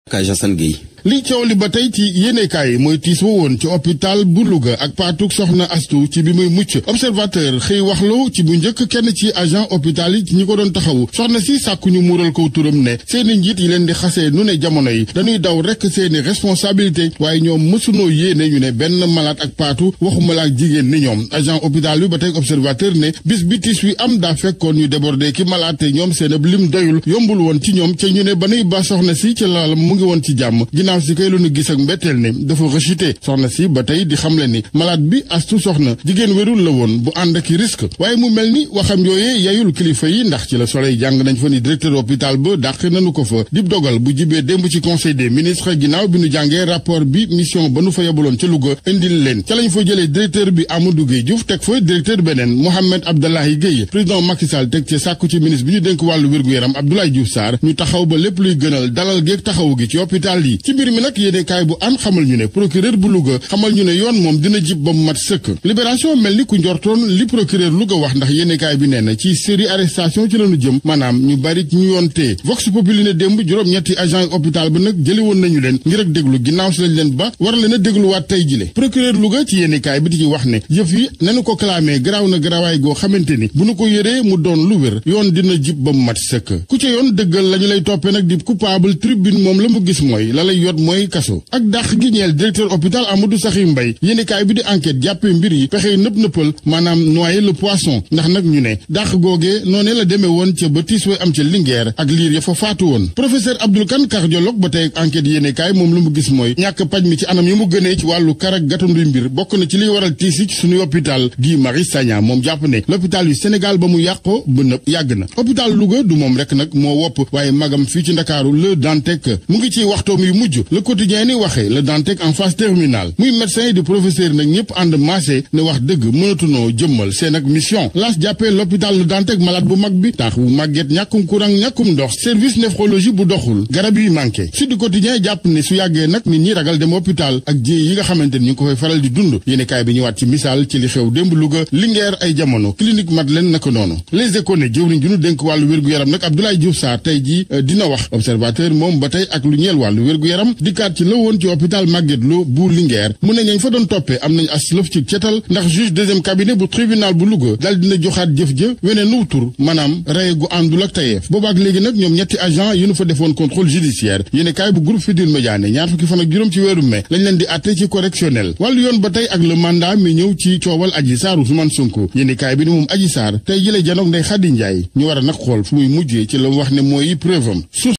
Kajasan Gueye. li coow li ba tey ci yéenekaay mooy tiis wa woon ci hôpital bu Louga ak paatuk soxna Astu ci bi muy mucc observateur xëy waxlu ci bu njëkk kenn ci agent hôpital yi ñi ko doon taxawu soxna si sàkku ñu muural ko turam ne seeni njiit yi leen di xasee nu ne jamono yi dañuy daw rekk seeni responsabilité waaye ñoom mësunoo yéene ñu ne benn malade ak paatu waxumala ak jigéen ni ñoom agent hôpital bi ba tey observateur ne bis bi tiis wi am daa fekkoon ñu débordé ki malade te ñoom seen ab lim doyul yombul woon ci ñoom ca ñu ne ba nuy ba soxna si ci lal mu ngi woon ci jàmm ginnaaw si kay lu nu gis ak mbetteel ne dafa rechuté soxna si ba tey di xamle ni malade bi Astu soxna jigéen wérul la woon bu ànd ak risque waaye mu mel ni waxam yooyee yayul kilifa yi ndax ci la Soleil jàng nañ fa ni directeur hôpital ba dàq nañu ko fa dib dogal bu jibee démb ci conseil des ministres ginnaaw bi nu jàngee rapport bi mission ba nu fa yebaloon ca Louga indil leen ca lañ fa jëlee directeur bi Amadou Gueye Diouf teg fa directeur beneen Mohamed Abdallahi Gueye président Macky Sall teg ci sàkku ci ministre bi ñu dénk wàllu wér-gu-yaram Abdoulaye Diouf Sarr ñu taxaw ba lépp luy gënal dalal géeg taxawu gi ci hôpital yi ci mbir mi nag yéenekaay bu an xamal ñu ne procureur bu Louga xamal ñu ne yoon moom dina jib ba mu mat sëkk libération mel ni ku njortoon li procureur Louga wax ndax yéenekaay bi nee na ci série arrestation ci lañu jëm maanaam ñu bari ñu yoon tee Vox Populi ne démb juróom-ñetti agent hôpital ba nag jëli woon nañu leen ngir ak déglu ginnaaw si lañ leen ba war leen a dégluwaat tey jile procureur Louga ci yéenekaay bi di ci wax ne yëf yi nañu ko clamé garaaw na garaawaay goo xamante ni bu nu ko yëree mu doon lu wér yoon dina jib ba mu mat sëkk ku ca yoon dëggal lañu lay toppee nag di coupable tribune moom la mu gis mooy la lay yot mooy kaso ak dàq gi ñeel directeur hôpital Amadou Sakhir Mbaye yéenekaay bi di enquête jàppee mbir yi pexe nëppal maanaam noyer le poisson ndax nag ñu ne dàq googee noonee la demee woon ca ba tiis way am ca Linguère ak liir ya fa faatu woon professeur Abdoul Kane cardiologue ba tey enquête yéenekaay moom lu mu gis mooy ñàkk paj mi ci anam yi mu gënee ci wàllu karak gatanduy mbir bokk na ci liy waral tiis yi ci suñuy hôpital Guy Marius Sagna moom jàpp ne l'hôpital yu Sénégal ba mu yàqoo ba nëpp yàgg na hôpital Louga du moom rek nag moo wopp waaye magam fii ci Ndakaaru Le Dantec mu ngi ciy waxtoom yu mujj Le Quotidien ni waxee Le Dantec en phase terminale muy médecin yi di professeur nag ñëpp ànd maase ne wax dëgg mënatunoo jëmmal seen ak mission las jàppee l'hôpital Le Dantec malade bu mag bi taax bu màgget ñàkkum courant ñàkkum ndox service néphrologie bu doxul garab yi manqué Sud Quotidien jàpp ne su yàggee nag nit ñi ragal dem hôpital ak jéey yi nga xamante ni ñu ngi ko fay faral di dund yéenekaay bi ñëwaat ci misaal ci li xew démb Louga Linguère ay jamono clinique Madeleine naka noonu Les Échos ne jëwriñ ju ñu dénk wàllu wér-gu-yaram nag Abdoulaye Diouf Sarr tey ji dina wax observateur moom ba tey ak lu ñeel wàllu wér-gu-yaram dikkaat ci la woon ci hôpital Magatte Lô bu Linguère mu ne ñañ fa doon toppee am nañ as lëf ci cetal ndax juge deuxième cabinet bu tribunal bu Louga dal dina joxaat jëf ja weneen nu tur maanaam rey gu àndul ak tayeef boobaak léegi nag ñoom ñetti agent yu nu fa defoon contrôle judiciaire yéenekaay bu groupe Futurs Médias ne ñaar fukki fan ak juróom ci weeru mai lañ leen di àtte ci correctionnel wàllu yoon ba tey ak le mandat mi ñëw ci coowal Adji Sarr Ousmane Sonko yéenekaay bi ni moom Adji Sarr tey jële janoog Ndeye Khady Ndiaye ñu war a nag xool fu muy mujjee ci la wax ne mooy preuve am